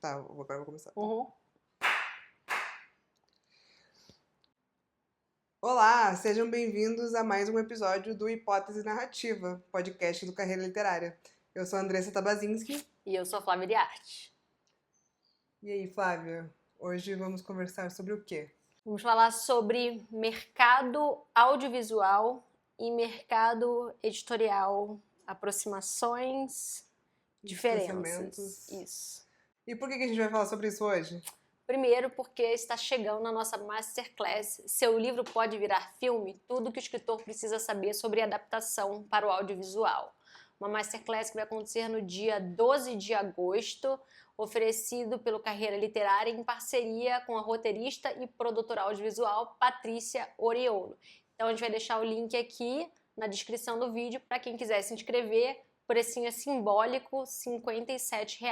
Tá, agora eu vou começar. Uhum. Olá, sejam bem-vindos a mais um episódio do Hipótese Narrativa, podcast do Carreira Literária. Eu sou a Andressa Tabazinski. E eu sou a Flávia de Arte. E aí, Flávia? Hoje vamos conversar sobre o quê? Vamos falar sobre mercado audiovisual e mercado editorial, aproximações, diferenças. Distanciamentos. Isso. E por que a gente vai falar sobre isso hoje? Primeiro, porque está chegando a nossa Masterclass. Seu livro pode virar filme? Tudo que o escritor precisa saber sobre adaptação para o audiovisual. Uma Masterclass que vai acontecer no dia 12 de agosto, oferecido pelo Carreira Literária em parceria com a roteirista e produtora audiovisual Patrícia Oriolo. Então a gente vai deixar o link aqui na descrição do vídeo para quem quiser se inscrever. O precinho é simbólico, R$ 57.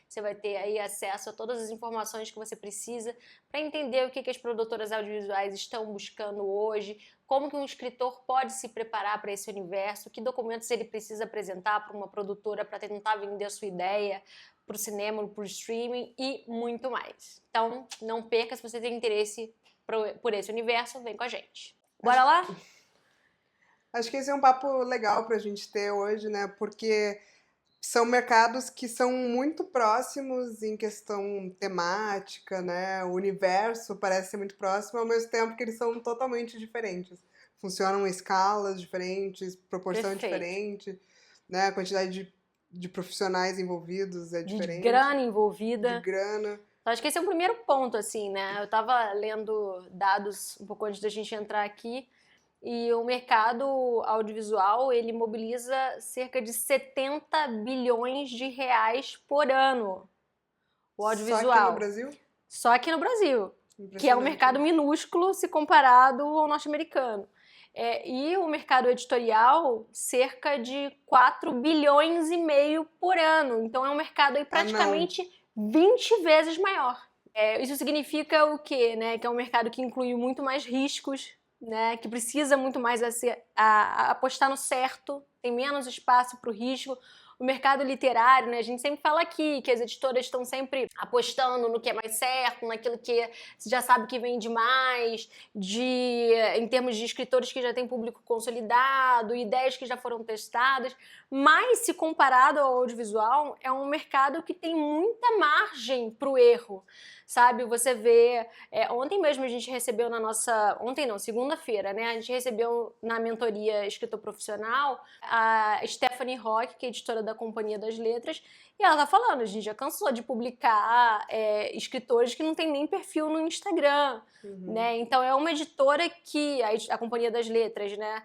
Você vai ter aí acesso a todas as informações que você precisa para entender o que as produtoras audiovisuais estão buscando hoje, como que um escritor pode se preparar para esse universo, que documentos ele precisa apresentar para uma produtora para tentar vender a sua ideia para o cinema, para o streaming e muito mais. Então, não perca, se você tem interesse por esse universo, vem com a gente. Bora lá? Acho que esse é um papo legal pra gente ter hoje, né? Porque são mercados que são muito próximos em questão temática, né? O universo parece ser muito próximo, ao mesmo tempo que eles são totalmente diferentes. Funcionam em escalas diferentes, proporção Perfeito. diferente, né? A quantidade de profissionais envolvidos é De diferente. grana envolvida. De grana. Então, acho que esse é o primeiro ponto, assim, né? Eu tava lendo dados um pouco antes da gente entrar aqui, e o mercado audiovisual, ele mobiliza cerca de 70 bilhões de reais por ano. O audiovisual. Só aqui no Brasil? Só aqui no Brasil, que é um Impressionante. mercado minúsculo se comparado ao norte-americano. E o mercado editorial, cerca de 4 bilhões e meio por ano. Então é um mercado aí praticamente 20 vezes maior. Isso significa o quê? Né? Que é um mercado que inclui muito mais riscos, né? Que precisa muito mais a apostar no certo, tem menos espaço para o risco. O mercado literário, né? A gente sempre fala aqui que as editoras estão sempre apostando no que é mais certo, naquilo que você já sabe que vende mais, em termos de escritores que já têm público consolidado, ideias que já foram testadas, mas se comparado ao audiovisual, é um mercado que tem muita margem para o erro, sabe? Você vê, ontem mesmo a gente recebeu segunda-feira, né? A gente recebeu na mentoria escritor profissional a Stephanie Rock, que é editora da Companhia das Letras, e ela tá falando, a gente já cansou de publicar escritores que não tem nem perfil no Instagram, né? Então é uma editora que, a Companhia das Letras, né?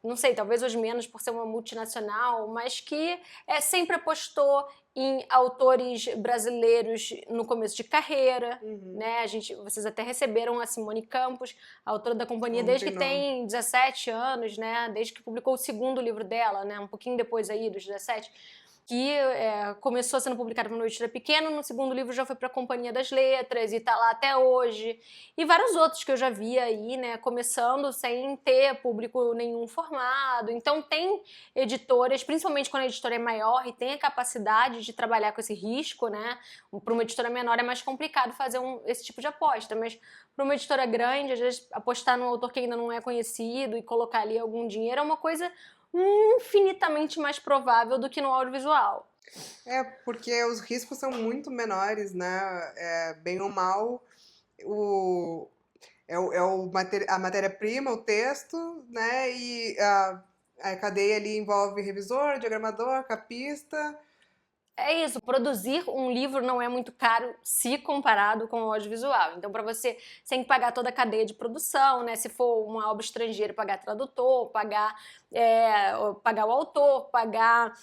Não sei, talvez hoje menos por ser uma multinacional, mas que sempre apostou em autores brasileiros no começo de carreira, né? Vocês até receberam a Simone Campos, a autora da Companhia, desde que tem 17 anos, né? Desde que publicou o segundo livro dela, né? Um pouquinho depois aí dos 17, que começou sendo publicado para uma editora pequena, no segundo livro já foi para a Companhia das Letras e tá lá até hoje. E vários outros que eu já vi aí, né, começando sem ter público nenhum formado. Então tem editoras, principalmente quando a editora é maior e tem a capacidade de trabalhar com esse risco, né? Para uma editora menor é mais complicado fazer esse tipo de aposta, mas para uma editora grande, às vezes apostar num autor que ainda não é conhecido e colocar ali algum dinheiro é uma coisa infinitamente mais provável do que no audiovisual. Porque os riscos são muito menores, né? Bem ou mal, a matéria-prima, o texto, né? E a cadeia ali envolve revisor, diagramador, capista. É isso, produzir um livro não é muito caro se comparado com o audiovisual. Então, para você tem que pagar toda a cadeia de produção, né? Se for uma obra estrangeira, pagar tradutor, pagar o autor, pagar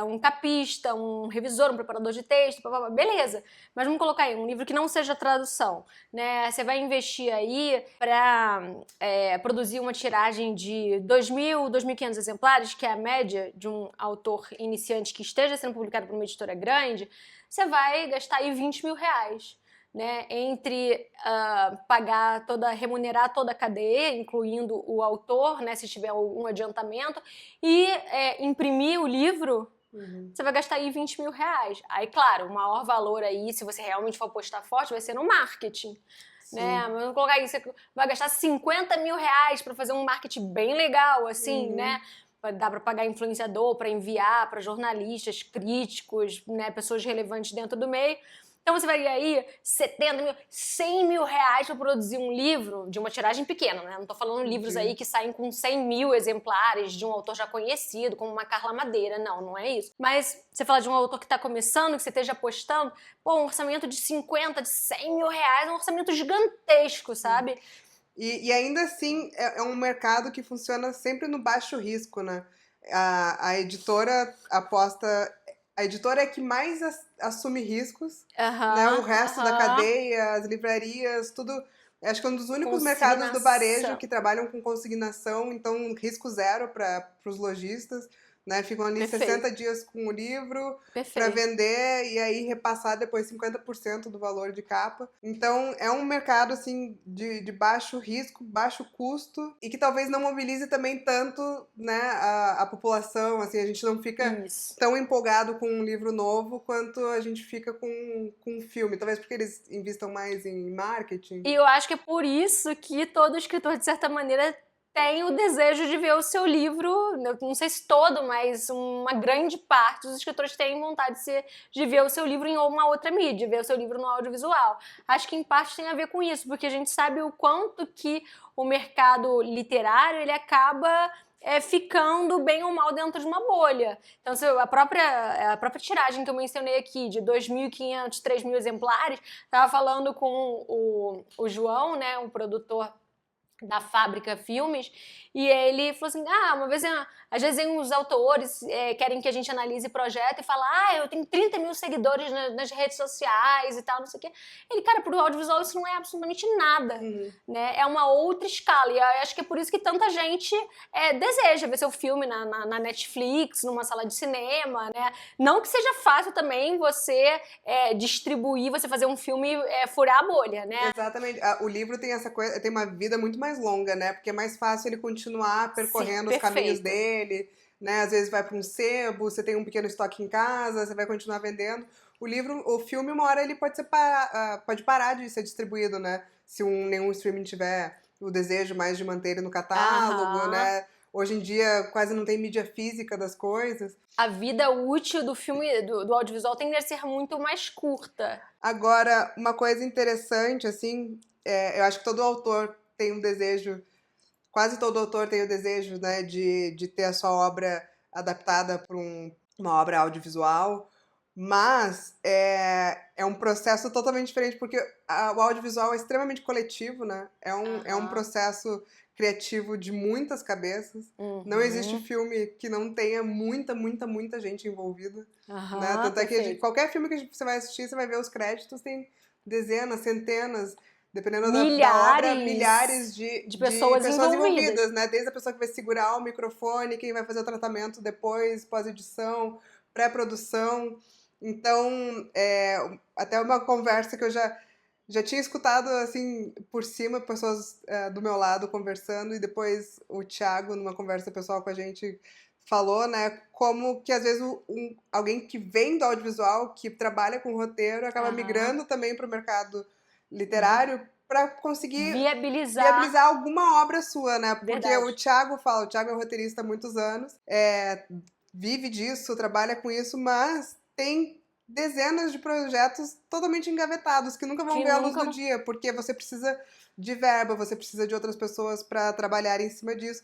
um capista, um revisor, um preparador de texto, beleza. Mas vamos colocar aí um livro que não seja tradução, né? Você vai investir aí para produzir uma tiragem de 2.000, 2.500 exemplares, que é a média de um autor iniciante que esteja sendo publicado por uma editora grande, você vai gastar aí R$20.000, né, entre remunerar toda a cadeia, incluindo o autor, né, se tiver algum adiantamento, e imprimir o livro, você vai gastar aí 20 mil reais. Aí, claro, o maior valor aí, se você realmente for apostar forte, vai ser no marketing. Né? Mas vamos colocar aí, você vai gastar 50 mil reais para fazer um marketing bem legal, assim, né? Dá para pagar influenciador, para enviar para jornalistas, críticos, né? Pessoas relevantes dentro do meio. Então você vai ganhar aí 70 mil, 100 mil reais para produzir um livro de uma tiragem pequena, né? Não tô falando livros aí que saem com 100 mil exemplares de um autor já conhecido, como uma Carla Madeira. Não, não é isso. Mas você fala de um autor que tá começando, que você esteja apostando, pô, um orçamento de 50, de 100 mil reais, é um orçamento gigantesco, sabe? E ainda assim, é um mercado que funciona sempre no baixo risco, né? A editora aposta... A editora é que mais assume riscos, né? O resto da cadeia, as livrarias, tudo... Acho que é um dos únicos mercados do varejo que trabalham com consignação, então risco zero para os lojistas. Né? Ficam ali 60 dias com o livro para vender e aí repassar depois 50% do valor de capa. Então é um mercado assim de baixo risco, baixo custo e que talvez não mobilize também tanto, né, a população. Assim, a gente não fica tão empolgado com um livro novo quanto a gente fica com um filme. Talvez porque eles investam mais em marketing. E eu acho que é por isso que todo escritor, de certa maneira, tem o desejo de ver o seu livro, não sei se todo, mas uma grande parte dos escritores têm vontade de ver o seu livro em uma outra mídia, ver o seu livro no audiovisual. Acho que em parte tem a ver com isso, porque a gente sabe o quanto que o mercado literário ele acaba ficando bem ou mal dentro de uma bolha. Então, a própria tiragem que eu mencionei aqui, de 2.500, 3.000 exemplares, estava falando com o João, né, um produtor da Fábrica Filmes, e ele falou assim, uma vez, às vezes os autores querem que a gente analise projeto e fala, eu tenho 30 mil seguidores nas redes sociais e tal, não sei o quê. Ele, cara, pro audiovisual isso não é absolutamente nada, né? É uma outra escala, e eu acho que é por isso que tanta gente deseja ver seu filme na Netflix, numa sala de cinema, né? Não que seja fácil também você distribuir, você fazer um filme furar a bolha, né? Exatamente. O livro tem essa coisa, tem uma vida muito mais longa, né? Porque é mais fácil ele continuar percorrendo os caminhos dele, né? Às vezes vai para um sebo, você tem um pequeno estoque em casa, você vai continuar vendendo. O filme, uma hora ele pode parar de ser distribuído, né? Se nenhum streaming tiver o desejo mais de manter ele no catálogo, né? Hoje em dia quase não tem mídia física das coisas. A vida útil do filme, do audiovisual tende a ser muito mais curta. Agora, uma coisa interessante, assim, eu acho que todo autor tem um desejo, quase todo autor tem o desejo, né, de ter a sua obra adaptada para uma obra audiovisual, mas é um processo totalmente diferente, porque o audiovisual é extremamente coletivo, né? É um processo criativo de muitas cabeças. Não existe filme que não tenha muita gente envolvida. Né? Tanto é que qualquer filme que você vai assistir, você vai ver os créditos, tem dezenas, centenas, dependendo da obra, milhares de pessoas envolvidas, né? Desde a pessoa que vai segurar o microfone, quem vai fazer o tratamento depois, pós-edição, pré-produção. Então, até uma conversa que eu já tinha escutado, assim, por cima, pessoas do meu lado conversando, e depois o Thiago, numa conversa pessoal com a gente, falou, né, como que às vezes alguém que vem do audiovisual, que trabalha com roteiro, acaba migrando também para o mercado literário para conseguir viabilizar alguma obra sua, né? Porque o Thiago é roteirista há muitos anos, vive disso, trabalha com isso, mas tem dezenas de projetos totalmente engavetados, que nunca vão ver a luz do dia, porque você precisa de verba, você precisa de outras pessoas para trabalhar em cima disso.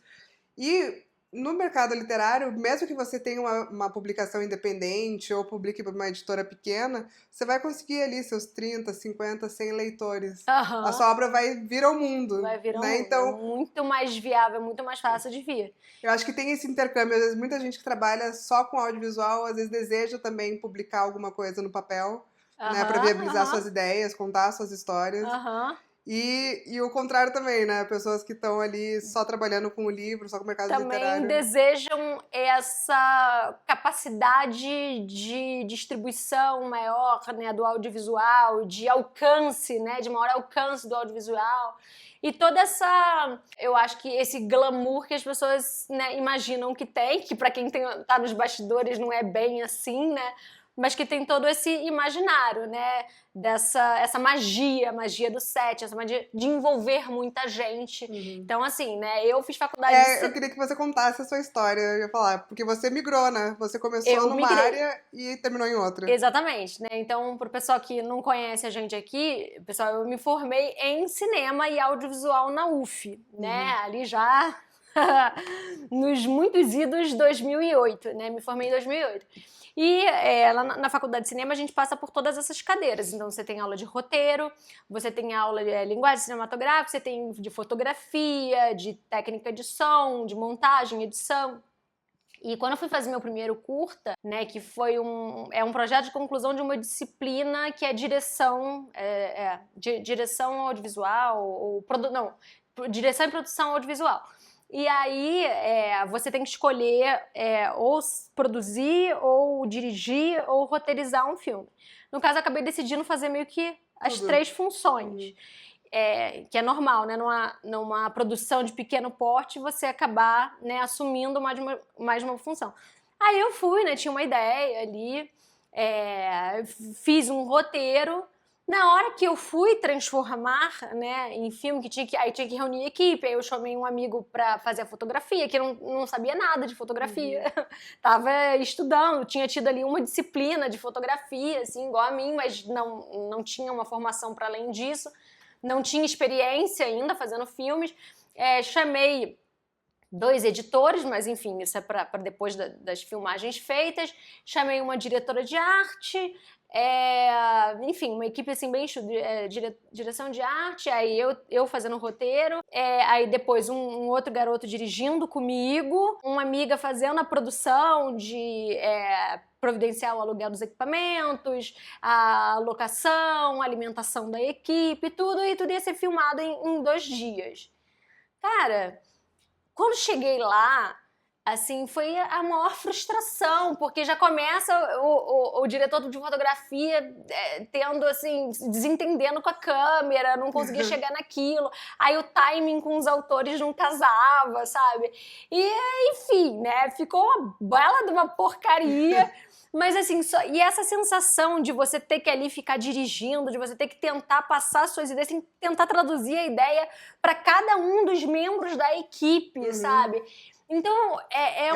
E no mercado literário, mesmo que você tenha uma publicação independente ou publique para uma editora pequena, você vai conseguir ali seus 30, 50, 100 leitores. A sua obra vai vir ao mundo. Vai vir ao né? mundo. Então, muito mais viável, muito mais fácil de vir. Eu acho que tem esse intercâmbio. Às vezes, muita gente que trabalha só com audiovisual, às vezes deseja também publicar alguma coisa no papel, né, para viabilizar suas ideias, contar suas histórias. E o contrário também, né? Pessoas que estão ali só trabalhando com o livro, só com o mercado Também literário. desejam essa capacidade de distribuição maior, né, do audiovisual, de alcance, né, de maior alcance do audiovisual. E toda essa, eu acho que esse glamour que as pessoas, né, imaginam que tem, que para quem tá nos bastidores não é bem assim, né? Mas que tem todo esse imaginário, né? Essa magia do set, essa magia de envolver muita gente. Então, assim, né? Eu fiz faculdade de... Eu queria que você contasse a sua história, eu ia falar, porque você migrou, né? Você começou numa área e terminou em outra. Exatamente, né? Então, pro pessoal que não conhece a gente aqui, pessoal, eu me formei em cinema e audiovisual na UF, né? Ali já nos muitos idos 2008, né? Me formei em 2008. E lá na faculdade de cinema a gente passa por todas essas cadeiras. Então você tem aula de roteiro, você tem aula de linguagem cinematográfica, você tem de fotografia, de técnica de som, de montagem, edição. E quando eu fui fazer meu primeiro curta, né, que foi um projeto de conclusão de uma disciplina que é direção, direção audiovisual, direção e produção audiovisual. E aí você tem que escolher ou produzir, ou dirigir, ou roteirizar um filme. No caso, eu acabei decidindo fazer meio que as três funções. Que é normal, né? Numa produção de pequeno porte, você acabar, né, assumindo mais uma função. Aí eu fui, né? Tinha uma ideia ali, fiz um roteiro. Na hora que eu fui transformar, né, em filme, aí tinha que reunir a equipe, aí eu chamei um amigo pra fazer a fotografia, que não sabia nada de fotografia. Tava estudando, tinha tido ali uma disciplina de fotografia, assim, igual a mim, mas não tinha uma formação para além disso. Não tinha experiência ainda fazendo filmes. Chamei 2 editores, mas enfim, isso é para depois das filmagens feitas. Chamei uma diretora de arte, enfim, uma equipe assim bem direção de arte, aí eu fazendo o roteiro, aí depois um outro garoto dirigindo comigo, uma amiga fazendo a produção de providenciar o aluguel dos equipamentos, a locação, a alimentação da equipe, tudo ia ser filmado em 2 dias. Cara, quando cheguei lá, assim, foi a maior frustração, porque já começa o diretor de fotografia tendo, assim, desentendendo com a câmera, não conseguia chegar naquilo, aí o timing com os autores não casava, sabe? E, enfim, né, ficou uma bela de uma porcaria. Mas assim, e essa sensação de você ter que ali ficar dirigindo, de você ter que tentar passar suas ideias, tem que tentar traduzir a ideia para cada um dos membros da equipe, sabe? Então,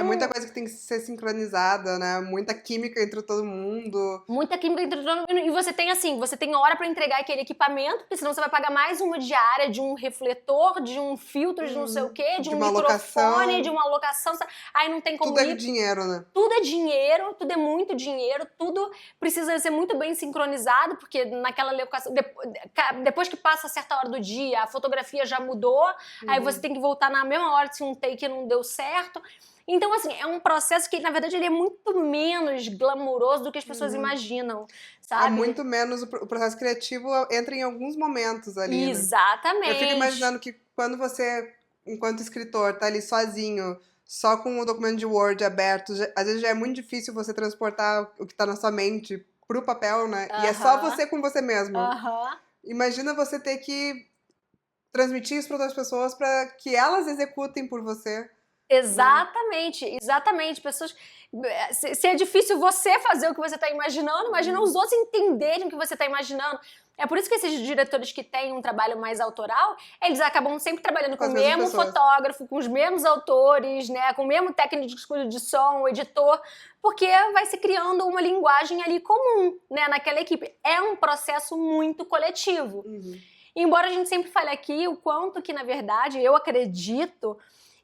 muita coisa que tem que ser sincronizada, né? Muita química entre todo mundo. Muita química entre todo mundo. E você tem hora pra entregar aquele equipamento, porque senão você vai pagar mais uma diária de um refletor, de um filtro de não sei o quê, de um microfone, de uma locação. Aí não tem como Tudo é dinheiro, né? Tudo é dinheiro, tudo é muito dinheiro, tudo precisa ser muito bem sincronizado, porque naquela locação, depois que passa a certa hora do dia, a fotografia já mudou, aí você tem que voltar na mesma hora se um take não deu certo. Então, assim, é um processo que, na verdade, ele é muito menos glamuroso do que as pessoas imaginam, sabe? Há muito menos, o processo criativo entra em alguns momentos ali, Exatamente. Né? Eu fico imaginando que quando você, enquanto escritor, tá ali sozinho, só com o documento de Word aberto, às vezes já é muito difícil você transportar o que tá na sua mente pro papel, né? E é só você com você mesmo. Imagina você ter que transmitir isso para outras pessoas para que elas executem por você. Exatamente, exatamente. Pessoas. Se é difícil você fazer o que você está imaginando, imagina os outros entenderem o que você está imaginando. É por isso que esses diretores que têm um trabalho mais autoral, eles acabam sempre trabalhando com o mesmo fotógrafo, com os mesmos autores, né, com o mesmo técnico de som, o editor, porque vai se criando uma linguagem ali comum, né, naquela equipe. É um processo muito coletivo. Embora a gente sempre fale aqui o quanto que, na verdade, eu acredito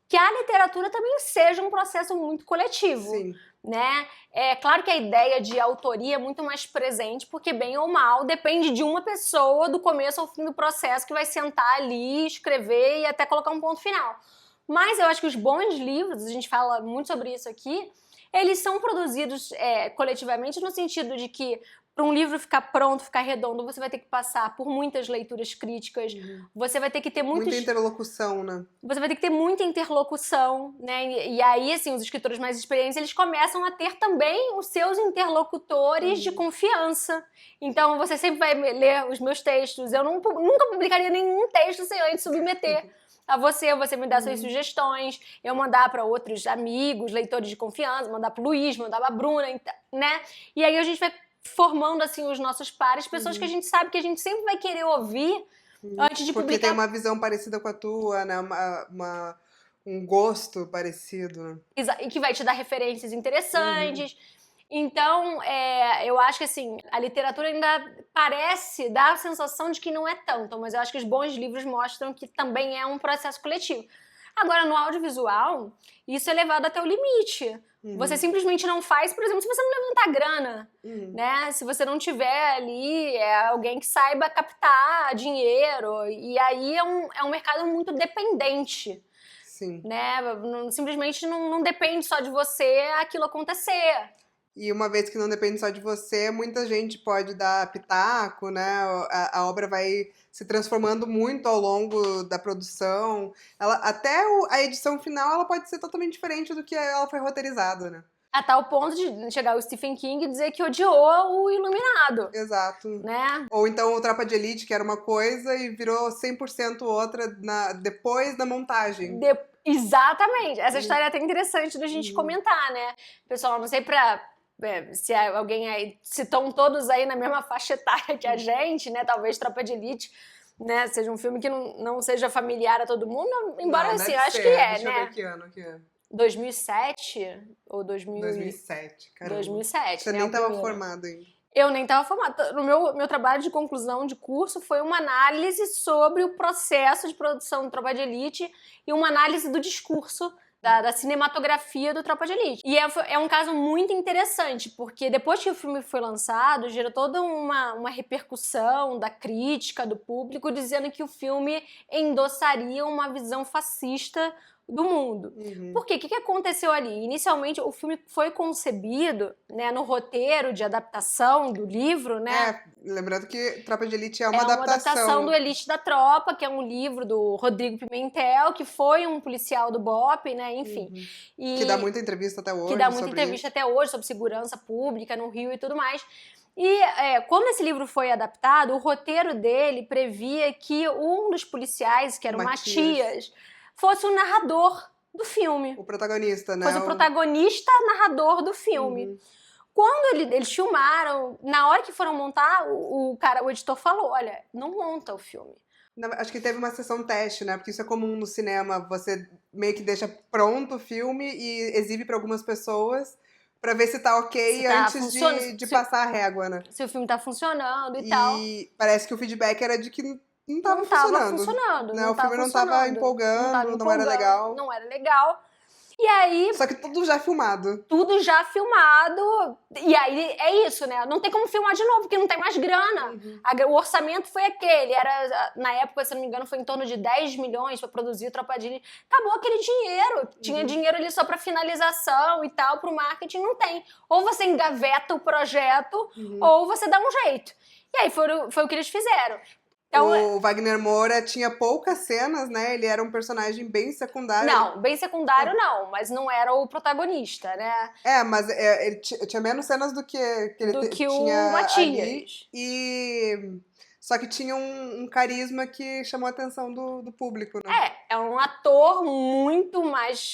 que a literatura também seja um processo muito coletivo. Sim. Né? É claro que a ideia de autoria é muito mais presente, porque bem ou mal depende de uma pessoa do começo ao fim do processo que vai sentar ali, escrever e até colocar um ponto final. Mas eu acho que os bons livros, a gente fala muito sobre isso aqui, eles são produzidos coletivamente no sentido de que para um livro ficar pronto, ficar redondo, você vai ter que passar por muitas leituras críticas, você vai ter que ter muita interlocução, né? Você vai ter que ter muita interlocução, né? E aí, assim, os escritores mais experientes, eles começam a ter também os seus interlocutores de confiança. Então, você sempre vai ler os meus textos. Eu nunca publicaria nenhum texto sem antes submeter a você me dar suas sugestões, eu mandar para outros amigos, leitores de confiança, mandar para o Luiz, mandar para a Bruna, né? E aí a gente vai formando, assim, os nossos pares, pessoas que a gente sabe que a gente sempre vai querer ouvir antes de Porque publicar. tem uma visão parecida com a tua, né? Um gosto parecido, né? E que vai te dar referências interessantes. Então, eu acho que assim, a literatura ainda parece dar a sensação de que não é tanto, mas eu acho que os bons livros mostram que também é um processo coletivo. Agora, no audiovisual, isso é levado até o limite. Você simplesmente não faz, por exemplo, se você não levantar grana, né? Se você não tiver ali alguém que saiba captar dinheiro. E aí é um mercado muito dependente. Sim. Né? Simplesmente não depende só de você aquilo acontecer. E uma vez que não depende só de você, muita gente pode dar pitaco, né? A obra vai se transformando muito ao longo da produção. Até a edição final ela pode ser totalmente diferente do que ela foi roteirizada, né? A tal ponto de chegar o Stephen King e dizer que odiou o Iluminado. Exato. Né? Ou então o Tropa de Elite, que era uma coisa e virou 100% outra depois da montagem. Exatamente. Essa história é até interessante da gente comentar, né? Pessoal, não sei se alguém aí... Se estão todos aí na mesma faixa etária que a gente, né? Talvez Tropa de Elite, né? Seja um filme que não seja familiar a todo mundo, embora assim, eu acho que Deixa né? eu ver que ano que é. 2007 ou 2007, caramba. 2007, Você né? nem tava formado ainda. Eu nem estava formada. No meu trabalho de conclusão de curso foi uma análise sobre o processo de produção do Tropa de Elite e uma análise do discurso da cinematografia do Tropa de Elite. E é um caso muito interessante, porque depois que o filme foi lançado, gerou toda uma repercussão da crítica, do público, dizendo que o filme endossaria uma visão fascista do mundo. Por quê? O que aconteceu ali? Inicialmente, o filme foi concebido, né, no roteiro de adaptação do livro, né? Lembrando que Tropa de Elite é uma adaptação. É uma adaptação do Elite da Tropa, que é um livro do Rodrigo Pimentel, que foi um policial do BOPE, né? Enfim. Que dá muita entrevista até hoje. Que dá muita entrevista até hoje sobre segurança pública no Rio e tudo mais. E quando esse livro foi adaptado, o roteiro dele previa que um dos policiais, que era o Matias, fosse o narrador do filme. O protagonista, né? Fosse o protagonista narrador do filme. Quando eles filmaram, na hora que foram montar, o editor falou, olha, não monta o filme. Acho que teve uma sessão teste, né? Porque isso é comum no cinema, você meio que deixa pronto o filme e exibe para algumas pessoas pra ver se tá ok antes de passar a régua, né? Se o filme tá funcionando e tal. E parece que o feedback era de que não tava funcionando. Né? O filme não tava empolgando, não era legal. Não era legal. E aí... Só que tudo já filmado. Tudo já filmado. E aí é isso, né? Não tem como filmar de novo, porque não tem mais grana. O orçamento foi aquele. Na época, se não me engano, foi em torno de 10 milhões pra produzir o Tropa de Elite. Acabou aquele dinheiro. Tinha dinheiro ali só pra finalização e tal, pro marketing. Não tem. Ou você engaveta o projeto, ou você dá um jeito. E aí foi o que eles fizeram. Então, o Wagner Moura tinha poucas cenas, né? Ele era um personagem bem secundário. Não, bem secundário não, mas não era o protagonista, né? Mas ele tinha menos cenas do que ele tinha o Matias. Ali, só que tinha um carisma que chamou a atenção do público, né? É um ator muito mais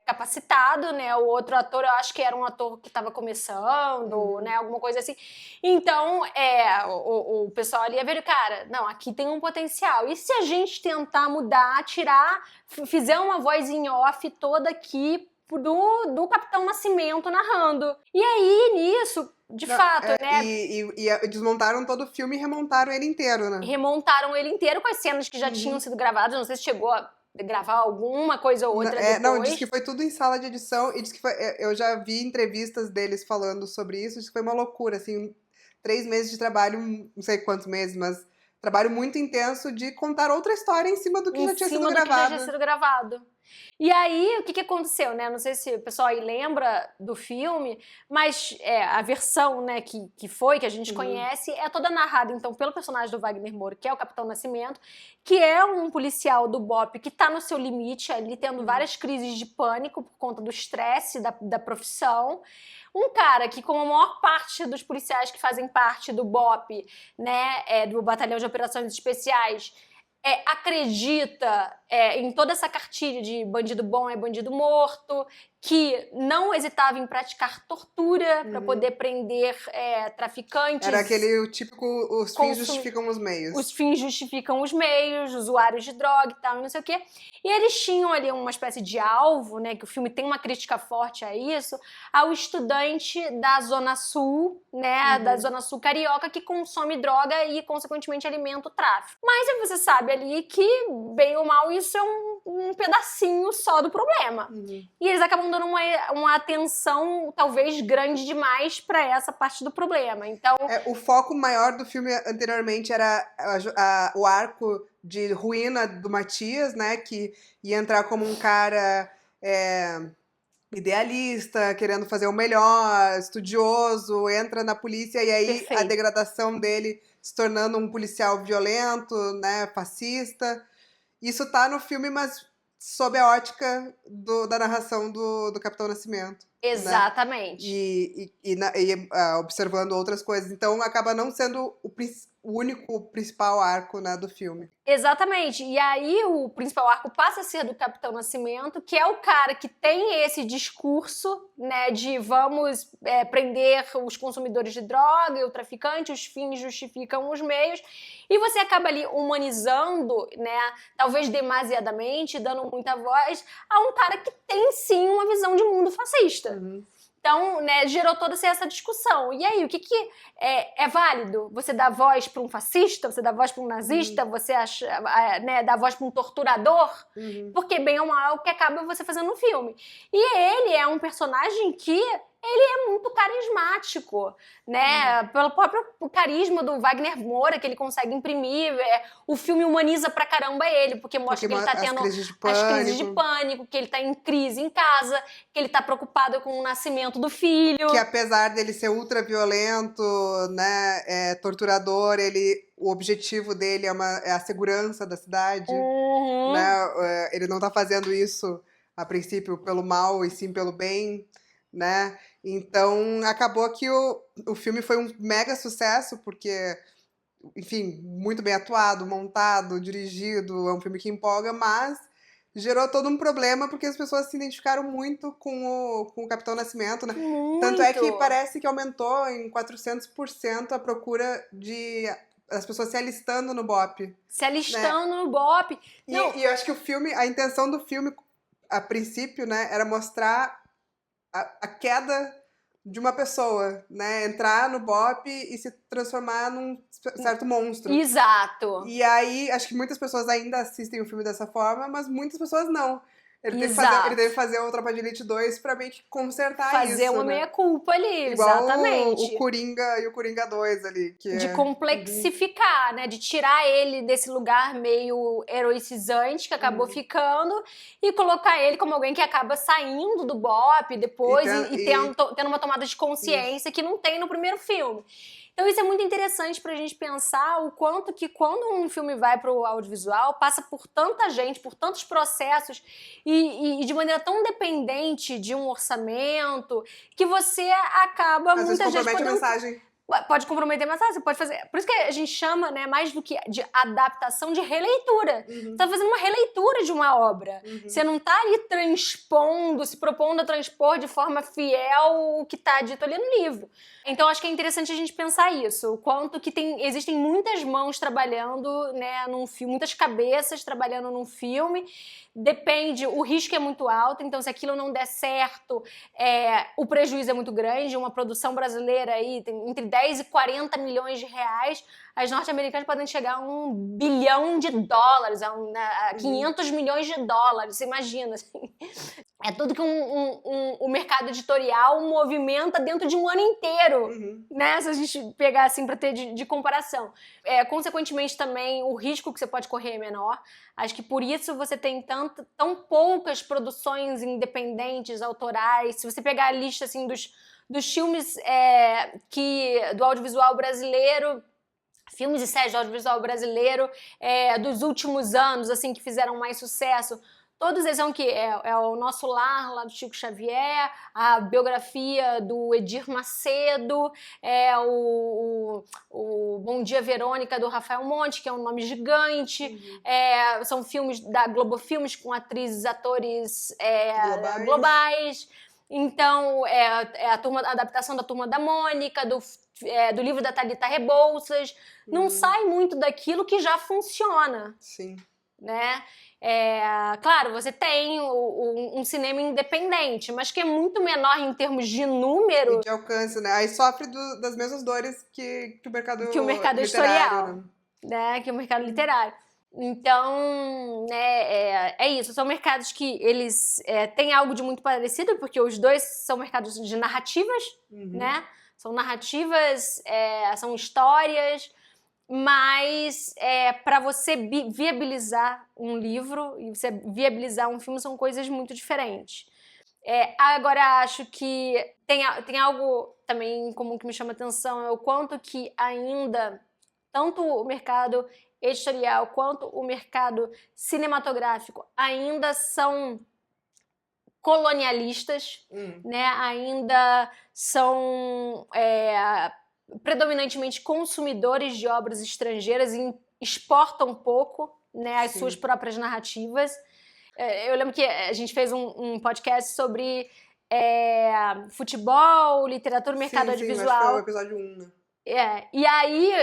capacitado, né? O outro ator, eu acho que era um ator que estava começando, né? Alguma coisa assim. Então, o pessoal ali ia ver, cara, não, aqui tem um potencial. E se a gente tentar mudar, fizer uma voz em off toda aqui do Capitão Nascimento narrando. E aí, nisso... De fato, né? E desmontaram todo o filme e remontaram ele inteiro, né? Remontaram ele inteiro com as cenas que já tinham sido gravadas. Não sei se chegou a gravar alguma coisa ou outra depois. Não, diz que foi tudo em sala de edição. E diz que eu já vi entrevistas deles falando sobre isso. Diz que foi uma loucura, assim. 3 meses de trabalho, não sei quantos meses, mas trabalho muito intenso de contar outra história em cima do que já tinha sido gravado. E aí, o que aconteceu, né? Não sei se o pessoal aí lembra do filme, mas a versão, né, que a gente conhece, é toda narrada, então, pelo personagem do Wagner Moura, que é o Capitão Nascimento, que é um policial do BOPE que tá no seu limite ali, tendo várias crises de pânico por conta do estresse da profissão. Um cara que, como a maior parte dos policiais que fazem parte do BOPE, né, do Batalhão de Operações Especiais, acredita em toda essa cartilha de bandido bom é bandido morto, que não hesitava em praticar tortura para poder prender traficantes. Era aquele típico, os fins justificam os meios. Os fins justificam os meios, usuários de droga e tal, e não sei o quê. E eles tinham ali uma espécie de alvo, né, que o filme tem uma crítica forte a isso, ao estudante da Zona Sul, né, da Zona Sul carioca, que consome droga e, consequentemente, alimenta o tráfico. Mas você sabe ali que, bem ou mal, isso é um pedacinho só do problema. E eles acabam dando uma atenção, talvez, grande demais para essa parte do problema. Então, o foco maior do filme anteriormente era o arco de ruína do Matias, né? Que ia entrar como um cara idealista, querendo fazer o melhor, estudioso, entra na polícia e aí a degradação dele se tornando um policial violento, né? Fascista. Isso tá no filme, mas sob a ótica da narração do Capitão Nascimento. Exatamente. Né? E observando outras coisas. Então acaba não sendo o único principal arco, né, do filme. Exatamente. E aí o principal arco passa a ser do Capitão Nascimento, que é o cara que tem esse discurso, né, de vamos prender os consumidores de droga e o traficante, os fins justificam os meios. E você acaba ali humanizando, né, talvez demasiadamente, dando muita voz a um cara que tem sim uma visão de mundo fascista. Então, né, gerou toda essa discussão. E aí, o que é válido? Você dá voz para um fascista? Você dá voz para um nazista? Você dá voz para um torturador? Porque bem ou mal é o que acaba você fazendo no filme. E ele é um personagem que ele é muito carismático, né? Pelo próprio carisma do Wagner Moura, que ele consegue imprimir. O filme humaniza pra caramba ele, porque mostra que ele tá tendo as crises de pânico, que ele tá em crise em casa, que ele tá preocupado com o nascimento do filho. Que apesar dele ser ultra violento, né, torturador, o objetivo dele é a segurança da cidade. Né? Ele não tá fazendo isso, a princípio, pelo mal e sim pelo bem, né? Então, acabou que o filme foi um mega sucesso, porque, enfim, muito bem atuado, montado, dirigido, é um filme que empolga, mas gerou todo um problema, porque as pessoas se identificaram muito com o Capitão Nascimento, né? Tanto é que parece que aumentou em 400% a procura as pessoas se alistando no BOPE. Se alistando no BOPE. E eu acho que a intenção do filme, a princípio, né, era mostrar a queda de uma pessoa, né? Entrar no BOPE e se transformar num certo monstro. Exato. E aí, acho que muitas pessoas ainda assistem o filme dessa forma, mas muitas pessoas não. Ele teve que fazer o Tropa de Elite 2 pra meio que consertar isso, fazer uma meia-culpa ali, igual exatamente. o Coringa e o Coringa 2 ali. De complexificar, né? De tirar ele desse lugar meio heroicizante que acabou ficando e colocar ele como alguém que acaba saindo do BOPE depois e tendo uma tomada de consciência que não tem no primeiro filme. Então isso é muito interessante pra gente pensar o quanto que quando um filme vai pro audiovisual, passa por tanta gente, por tantos processos e de maneira tão dependente de um orçamento, que você acaba Às vezes compromete a mensagem. Pode comprometer a mensagem, você pode fazer. Por isso que a gente chama, né, mais do que de adaptação, de releitura. Você tá fazendo uma releitura de uma obra. Você não tá ali se propondo a transpor de forma fiel o que tá dito ali no livro. Então, acho que é interessante a gente pensar isso. O quanto que existem muitas mãos trabalhando, né, num filme, muitas cabeças trabalhando num filme. Depende, o risco é muito alto, então se aquilo não der certo, o prejuízo é muito grande. Uma produção brasileira aí tem entre 10 e 40 milhões de reais. As norte-americanas podem chegar a $1 bilhão, a 500 milhões de dólares, você imagina. Assim. É tudo que o mercado editorial movimenta dentro de um ano inteiro, né? Se a gente pegar assim para ter de comparação. Consequentemente também o risco que você pode correr é menor. Acho que por isso você tem tão poucas produções independentes, autorais. Se você pegar a lista assim dos filmes do audiovisual brasileiro, filmes e séries do audiovisual brasileiro dos últimos anos, assim, que fizeram mais sucesso, todos eles são o quê? É o Nosso Lar, lá do Chico Xavier, a biografia do Edir Macedo, o Bom Dia Verônica, do Rafael Monte, que é um nome gigante, são filmes da Globo Filmes com atrizes, atores globais. Então, a adaptação da Turma da Mônica, do livro da Thalita Rebouças, não sai muito daquilo que já funciona. Sim. Né? Claro, você tem um cinema independente, mas que é muito menor em termos de número. E de alcance, né? Aí sofre das mesmas dores que o mercado editorial, né? Que o mercado literário. Então, né, é isso. São mercados que eles têm algo de muito parecido, porque os dois são mercados de narrativas, né? São narrativas, são histórias, mas para você viabilizar um livro e você viabilizar um filme são coisas muito diferentes. Agora, acho que tem algo também em comum que me chama atenção, é o quanto que ainda, tanto o mercado editorial quanto o mercado cinematográfico ainda são colonialistas, né? Ainda são predominantemente consumidores de obras estrangeiras e exportam pouco, né, as suas próprias narrativas. Eu lembro que a gente fez um podcast sobre futebol, literatura, mercado audiovisual. Acho que foi o episódio 1, né? E aí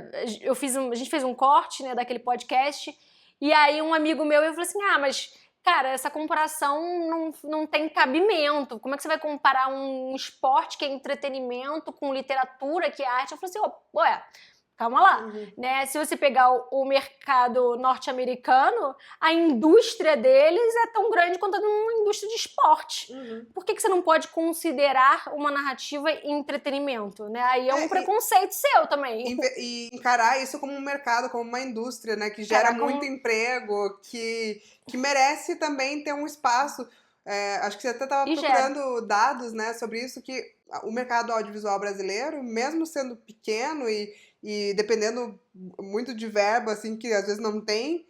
a gente fez um corte, né, daquele podcast, e aí um amigo meu falou assim, mas cara, essa comparação não tem cabimento. Como é que você vai comparar um esporte que é entretenimento com literatura que é arte? Eu falei assim, calma lá, né? Se você pegar o mercado norte-americano, a indústria deles é tão grande quanto uma indústria de esporte. Por que você não pode considerar uma narrativa entretenimento, né? Aí é um preconceito seu também. E encarar isso como um mercado, como uma indústria, né? Que gera muito emprego, que merece também ter um espaço. Acho que você até estava procurando dados, né, sobre isso, que o mercado audiovisual brasileiro, mesmo sendo pequeno e dependendo muito de verba, assim, que às vezes não tem,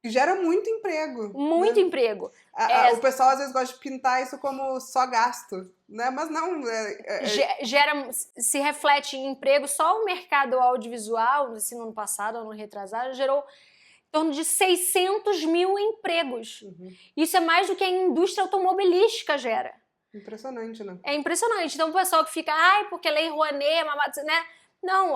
gera muito emprego. Muito emprego. O pessoal às vezes gosta de pintar isso como só gasto, né? Mas não. Se reflete em emprego. Só o mercado audiovisual, assim, no ano passado ou no retrasado, gerou em torno de 600 mil empregos. Isso é mais do que a indústria automobilística gera. Impressionante, né? É impressionante. Então o pessoal que fica, porque Lei Rouanet, né? Não,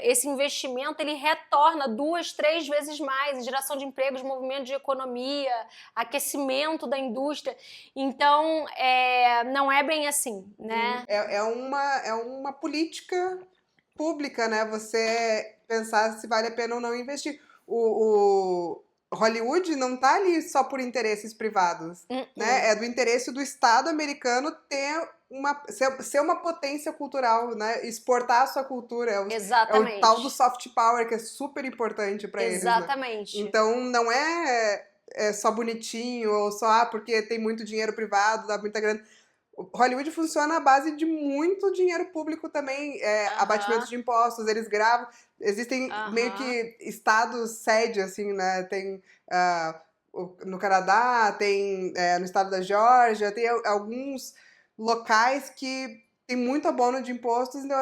esse investimento ele retorna 2, 3 vezes mais em geração de empregos, movimento de economia, aquecimento da indústria. Então, não é bem assim, né? É uma política pública, né? Você pensar se vale a pena ou não investir. O Hollywood não tá ali só por interesses privados, né? É do interesse do Estado americano ser uma potência cultural, né? Exportar a sua cultura. Exatamente. É o tal do soft power, que é super importante para eles, né? Exatamente. Então, não é só bonitinho, ou só porque tem muito dinheiro privado, dá muita grana. Hollywood funciona à base de muito dinheiro público também, abatimento de impostos, eles gravam, existem meio que estados sede, assim, né, tem no Canadá, tem no estado da Geórgia, tem alguns locais que tem muito abono de impostos, então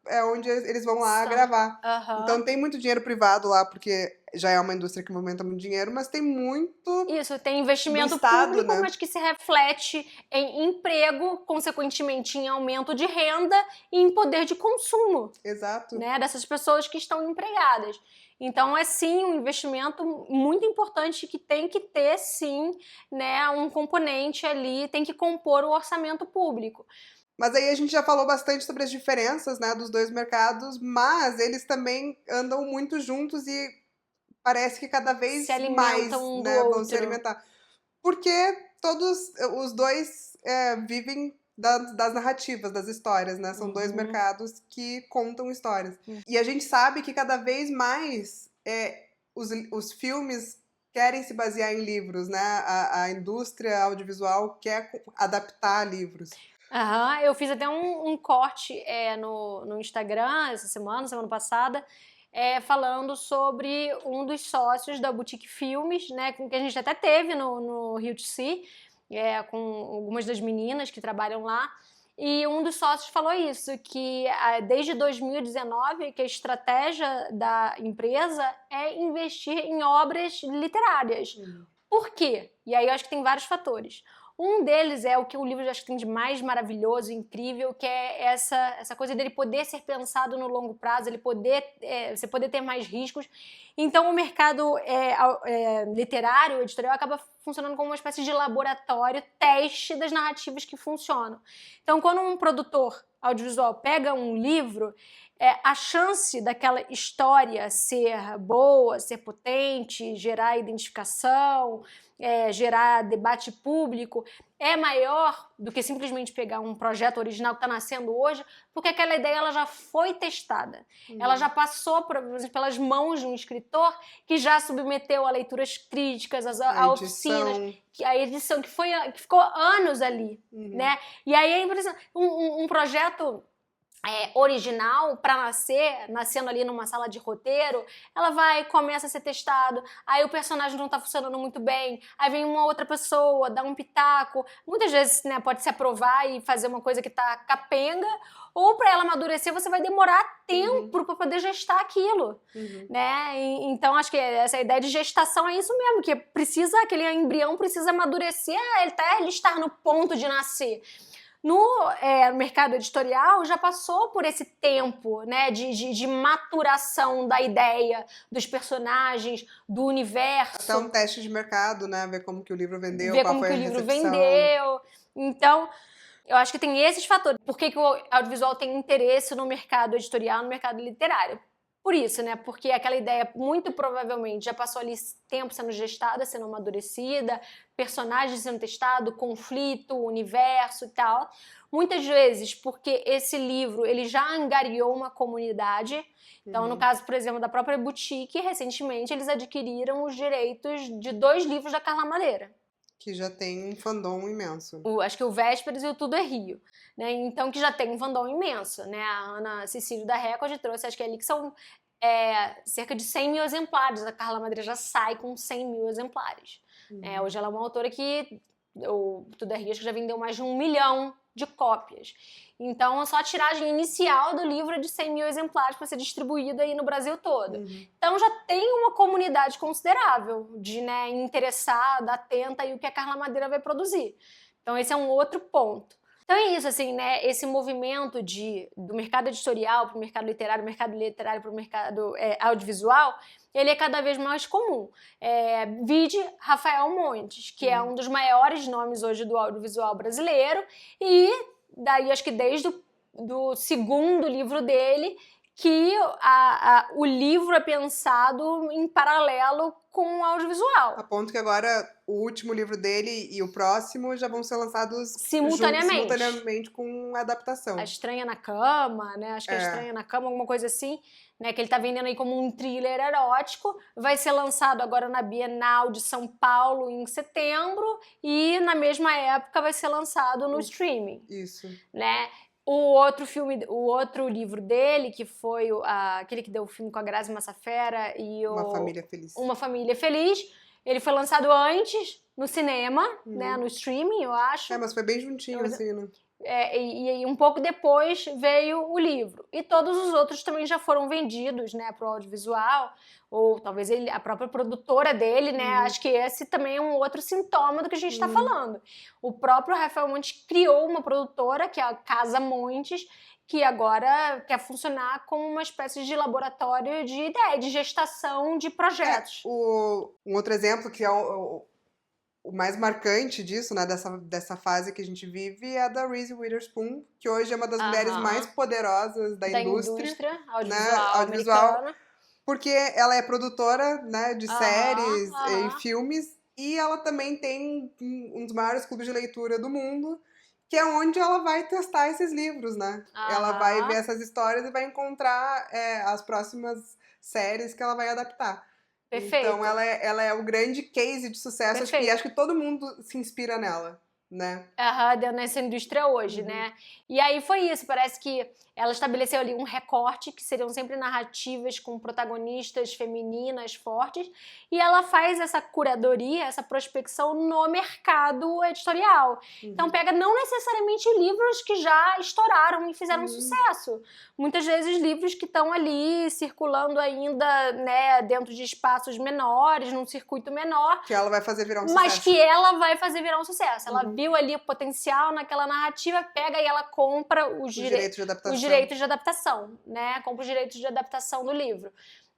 é onde eles vão lá gravar. Então tem muito dinheiro privado lá, porque já é uma indústria que movimenta muito dinheiro, mas tem muito... Isso, tem investimento Estado, público, né? mas que se reflete em emprego, consequentemente em aumento de renda e em poder de consumo. Exato. Né, dessas pessoas que estão empregadas. Então, é sim um investimento muito importante que tem que ter, sim, né, um componente ali, tem que compor o orçamento público. Mas aí a gente já falou bastante sobre as diferenças, né, dos dois mercados, mas eles também andam muito juntos e parece que cada vez mais, né, vão se alimentar. Porque todos os dois vivem das narrativas, das histórias, né? São dois mercados que contam histórias. E a gente sabe que cada vez mais os filmes querem se basear em livros, né? A indústria audiovisual quer adaptar livros. Eu fiz até um corte no Instagram essa semana passada, falando sobre um dos sócios da Boutique Filmes, né, que a gente até teve no Rio de Si, com algumas das meninas que trabalham lá, e um dos sócios falou isso, que desde 2019 que a estratégia da empresa é investir em obras literárias. Por quê? E aí eu acho que tem vários fatores. Um deles é o que o livro acho que tem de mais maravilhoso, incrível, que é essa coisa dele poder ser pensado no longo prazo, você poder ter mais riscos. Então o mercado literário, editorial, acaba funcionando como uma espécie de laboratório, teste das narrativas que funcionam. Então quando um produtor audiovisual pega um livro, a chance daquela história ser boa, ser potente, gerar identificação, gerar debate público, é maior do que simplesmente pegar um projeto original que está nascendo hoje, porque aquela ideia ela já foi testada. Ela já passou pelas mãos de um escritor que já submeteu a leituras críticas, a oficinas, a edição, que ficou anos ali. Né? E aí é impressionante. Um projeto original para nascendo ali numa sala de roteiro, ela começa a ser testado, aí o personagem não tá funcionando muito bem, aí vem uma outra pessoa, dá um pitaco, muitas vezes, né, pode se aprovar e fazer uma coisa que tá capenga, ou para ela amadurecer você vai demorar tempo para poder gestar aquilo, né? Então acho que essa ideia de gestação é isso mesmo, que aquele embrião precisa amadurecer, ele estar no ponto de nascer. No mercado editorial já passou por esse tempo, né, de maturação da ideia, dos personagens, do universo. Até um teste de mercado, né? Ver como que o livro vendeu, ver qual como foi que a o livro recepção. vendeu. Então, eu acho que tem esses fatores. Por que o audiovisual tem interesse no mercado editorial, no mercado literário? Por isso, né? Porque aquela ideia, muito provavelmente, já passou ali tempo sendo gestada, sendo amadurecida, personagens sendo testados, conflito, universo e tal. Muitas vezes porque esse livro ele já angariou uma comunidade. Então, no caso, por exemplo, da própria Boutique, recentemente eles adquiriram os direitos de 2 livros da Carla Madeira. Que já tem um fandom imenso. Acho que o Vésperas e o Tudo é Rio. Né? Então, que já tem um fandom imenso. Né? A Ana Cecílio da Record trouxe, acho que ali que são cerca de 100 mil exemplares. A Carla Madeira já sai com 100 mil exemplares. Hoje ela é uma autora que o Tudo é Rio acho que já vendeu mais de 1 milhão de cópias. Então, só a tiragem inicial do livro é de 100 mil exemplares para ser distribuída aí no Brasil todo. Então, já tem uma comunidade considerável de interessada, atenta aí o que a Carla Madeira vai produzir. Então, esse é um outro ponto. Então, é isso, assim, né? Esse movimento do mercado editorial para o mercado literário para o mercado audiovisual, ele é cada vez mais comum. Vide Rafael Montes, que é um dos maiores nomes hoje do audiovisual brasileiro, e daí acho que desde do segundo livro dele, que o livro é pensado em paralelo com o audiovisual. A ponto que agora o último livro dele e o próximo já vão ser lançados simultaneamente com adaptação. A Estranha na Cama, né? Acho que A Estranha na Cama, alguma coisa assim, né? Que ele tá vendendo aí como um thriller erótico. Vai ser lançado agora na Bienal de São Paulo em setembro e na mesma época vai ser lançado no streaming. Isso. Né? O outro livro dele, que foi aquele que deu o filme com a Grazi Massafera e Uma Família Feliz. Uma Família Feliz, ele foi lançado antes no cinema, né, no streaming, eu acho. Mas foi bem juntinho, assim, né? E um pouco depois veio o livro. E todos os outros também já foram vendidos, né, para o audiovisual, ou talvez a própria produtora dele, né? Acho que esse também é um outro sintoma do que a gente está falando. O próprio Rafael Montes criou uma produtora, que é a Casa Montes, que agora quer funcionar como uma espécie de laboratório de ideia, de gestação de projetos. Um outro exemplo que é o mais marcante disso, né, dessa fase que a gente vive, é a da Reese Witherspoon, que hoje é uma das mulheres mais poderosas da indústria audiovisual, porque ela é produtora, né, de séries e filmes E ela também tem um dos maiores clubes de leitura do mundo, que é onde ela vai testar esses livros, né? Ela vai ver essas histórias e vai encontrar as próximas séries que ela vai adaptar. Perfeito. Então ela é o grande case de sucesso, e acho que todo mundo se inspira nela, né? Nessa indústria hoje, né? E aí foi isso, parece que ela estabeleceu ali um recorte, que seriam sempre narrativas com protagonistas femininas fortes, e ela faz essa curadoria, essa prospecção no mercado editorial. Então pega não necessariamente livros que já estouraram e fizeram sucesso. Muitas vezes livros que estão ali circulando ainda, né, dentro de espaços menores, num circuito menor. Que ela vai fazer virar um sucesso. Mas que ela vai fazer virar um sucesso. Ela viu ali o potencial naquela narrativa, pega e ela compra os direitos de adaptação, né? Compra os direitos de adaptação do livro.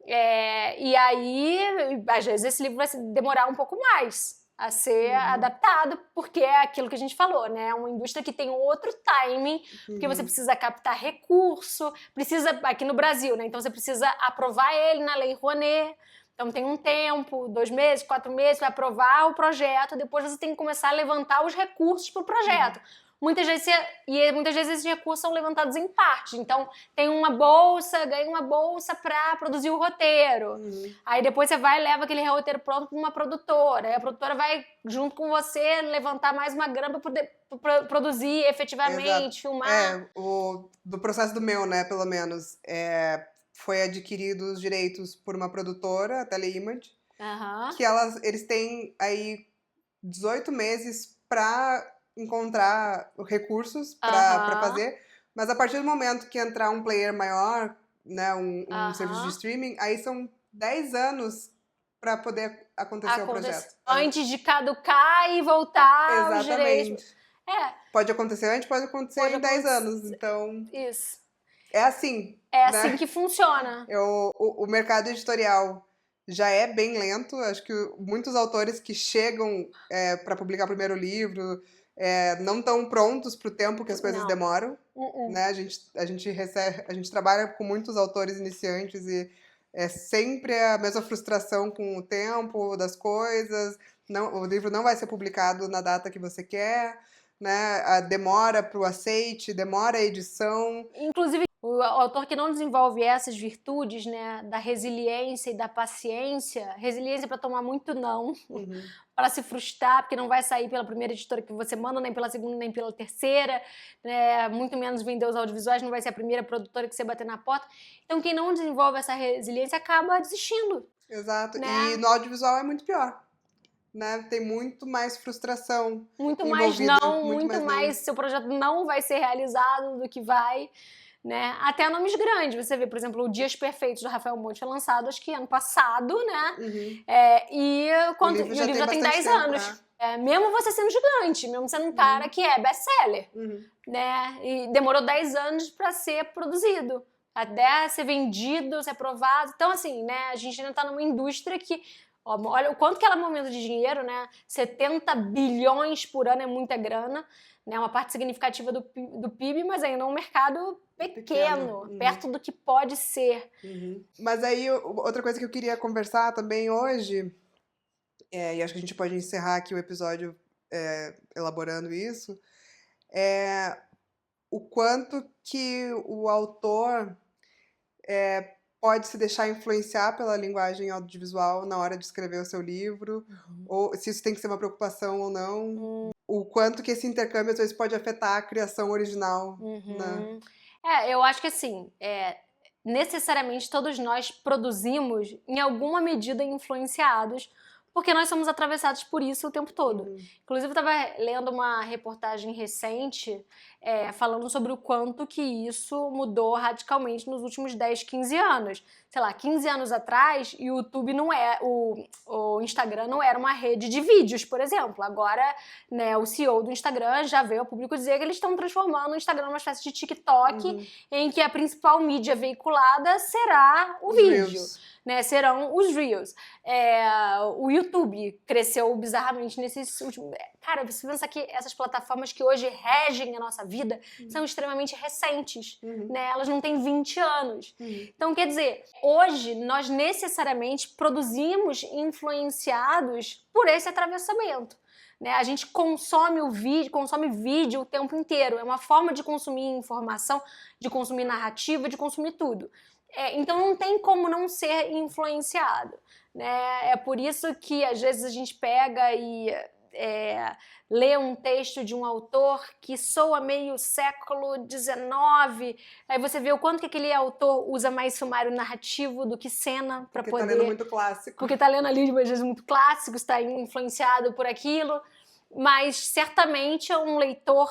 E aí, às vezes, esse livro vai demorar um pouco mais a ser adaptado, porque é aquilo que a gente falou, né? É uma indústria que tem outro timing, porque você precisa captar recurso, precisa, aqui no Brasil, né? Então você precisa aprovar ele na Lei Rouanet. Então tem um tempo, 2 meses, 4 meses, para aprovar o projeto, depois você tem que começar a levantar os recursos para o projeto. Muitas vezes esses recursos são levantados em parte. Então, tem uma bolsa, ganha uma bolsa para produzir o roteiro. Aí depois você vai e leva aquele roteiro pronto para uma produtora. Aí a produtora vai, junto com você, levantar mais uma grana para poder produzir efetivamente, filmar. Do processo do meu, né, pelo menos. Foi adquirido os direitos por uma produtora, a Teleimage, que eles têm aí 18 meses para encontrar recursos para fazer, mas a partir do momento que entrar um player maior, né, um serviço de streaming, aí são 10 anos para poder acontecer o projeto. Antes de caducar e voltar os direitos. Pode acontecer antes, pode acontecer em 10 anos, então... Isso. É assim. É assim que funciona. O mercado editorial já é bem lento. Acho que muitos autores que chegam para publicar o primeiro livro não estão prontos para o tempo que as coisas demoram. Né? A gente trabalha com muitos autores iniciantes e é sempre a mesma frustração com o tempo das coisas. O livro não vai ser publicado na data que você quer. Né? A demora para o aceite, demora a edição. Inclusive, o autor que não desenvolve essas virtudes, né, da resiliência e da paciência, resiliência para tomar muito não, para se frustrar, porque não vai sair pela primeira editora que você manda, nem pela segunda, nem pela terceira, né, muito menos vender os audiovisuais, não vai ser a primeira produtora que você bater na porta. Então, quem não desenvolve essa resiliência acaba desistindo. Exato, né? E no audiovisual é muito pior. Né? Tem muito mais frustração. Muito mais seu projeto não vai ser realizado do que vai, né? Até nomes grandes, você vê, por exemplo, o Dias Perfeitos do Rafael Monte foi lançado, acho que ano passado, né? E o livro já tem 10 anos. Mesmo você sendo gigante, mesmo sendo um cara que é best-seller, né? E demorou 10 anos para ser produzido, até ser vendido, ser aprovado. Então, assim, né? A gente ainda tá numa indústria que... Olha o quanto que ela movimenta de dinheiro, né? 70 bilhões por ano é muita grana, né? Uma parte significativa do PIB, mas ainda é um mercado pequeno. Perto do que pode ser. Mas aí, outra coisa que eu queria conversar também hoje, e acho que a gente pode encerrar aqui o episódio elaborando isso, é o quanto que o autor pode se deixar influenciar pela linguagem audiovisual na hora de escrever o seu livro, ou se isso tem que ser uma preocupação ou não, o quanto que esse intercâmbio às vezes pode afetar a criação original. Né? Eu acho que assim, necessariamente todos nós produzimos em alguma medida influenciados, porque nós somos atravessados por isso o tempo todo. Inclusive, eu estava lendo uma reportagem recente falando sobre o quanto que isso mudou radicalmente nos últimos 10, 15 anos. Sei lá, 15 anos atrás, o YouTube o Instagram não era uma rede de vídeos, por exemplo. Agora, né, o CEO do Instagram já veio ao público dizer que eles estão transformando o Instagram numa espécie de TikTok, em que a principal mídia veiculada será o vídeo. né, serão os Reels. O YouTube cresceu bizarramente nesses últimos... Cara, você pensa que essas plataformas que hoje regem a nossa vida são extremamente recentes, né? Elas não têm 20 anos. Então, quer dizer, hoje nós necessariamente produzimos influenciados por esse atravessamento. Né? A gente consome vídeo o tempo inteiro. É uma forma de consumir informação, de consumir narrativa, de consumir tudo. Então não tem como não ser influenciado. Né? É por isso que às vezes a gente pega e lê um texto de um autor que soa meio século XIX, aí você vê o quanto que aquele autor usa mais sumário narrativo do que cena para poder... Porque tá lendo muito clássico. Porque tá lendo ali, às vezes, muito clássico, está influenciado por aquilo, mas certamente um leitor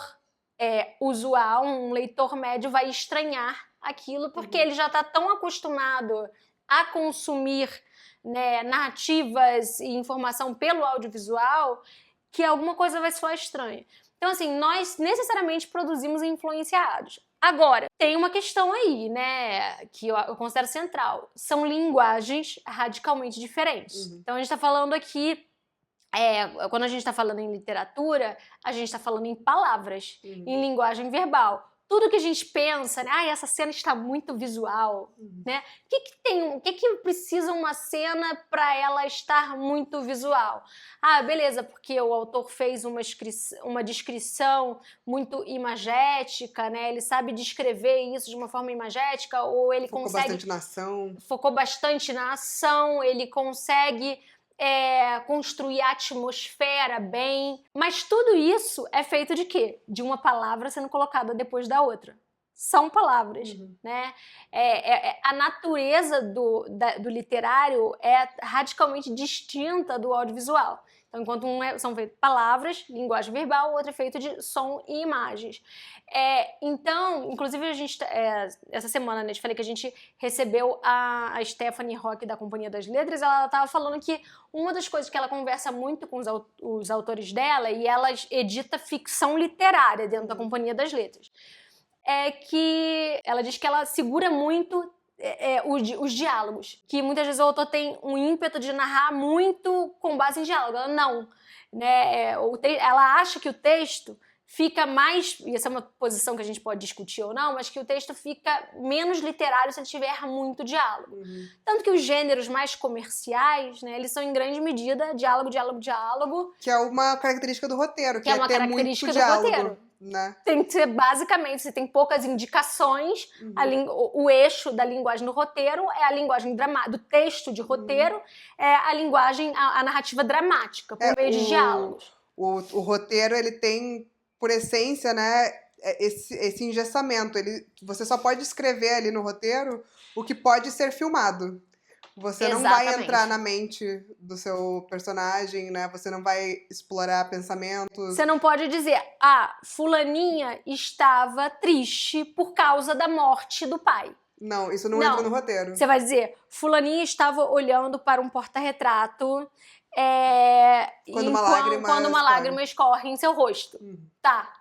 usual, um leitor médio vai estranhar aquilo, porque ele já está tão acostumado a consumir, né, narrativas e informação pelo audiovisual que alguma coisa vai soar estranha. Então, assim, nós necessariamente produzimos influenciados. Agora, tem uma questão aí, né, que eu considero central. São linguagens radicalmente diferentes. Então, a gente está falando aqui, quando a gente está falando em literatura, a gente está falando em palavras, em linguagem verbal. Tudo que a gente pensa, né? Essa cena está muito visual, né? O que precisa uma cena para ela estar muito visual? Beleza, porque o autor fez uma descrição muito imagética, né? Ele sabe descrever isso de uma forma imagética, ou ele Focou bastante na ação. Focou bastante na ação, ele consegue... construir a atmosfera bem. Mas tudo isso é feito de quê? De uma palavra sendo colocada depois da outra. São palavras, né? A natureza do literário é radicalmente distinta do audiovisual. Então, enquanto são feitas palavras, linguagem verbal, o outro é feito de som e imagens. Então, inclusive, a gente, essa semana, né, eu falei que a gente recebeu a Stephanie Rock da Companhia das Letras. Ela estava falando que uma das coisas que ela conversa muito com os autores dela, e ela edita ficção literária dentro da Companhia das Letras, é que ela diz que ela segura muito os diálogos, que muitas vezes o autor tem um ímpeto de narrar muito com base em diálogo. Ela não, né? Ela acha que o texto fica mais, e essa é uma posição que a gente pode discutir ou não, mas que o texto fica menos literário se ele tiver muito diálogo. Tanto que os gêneros mais comerciais, né, eles são em grande medida diálogo, diálogo, diálogo. Que é uma característica do roteiro, que é uma ter característica muito do diálogo, roteiro. Né? Tem que ser, basicamente, você tem poucas indicações, o eixo da linguagem do roteiro é a linguagem do texto de roteiro, é a linguagem, a narrativa dramática, por meio de diálogos. O roteiro, ele tem, por essência, né, esse engessamento. Você só pode escrever ali no roteiro o que pode ser filmado. Você não vai entrar na mente do seu personagem, né? Você não vai explorar pensamentos. Você não pode dizer, fulaninha estava triste por causa da morte do pai. Não, isso não entra no roteiro. Você vai dizer, fulaninha estava olhando para um porta-retrato quando uma lágrima escorre em seu rosto. Tá.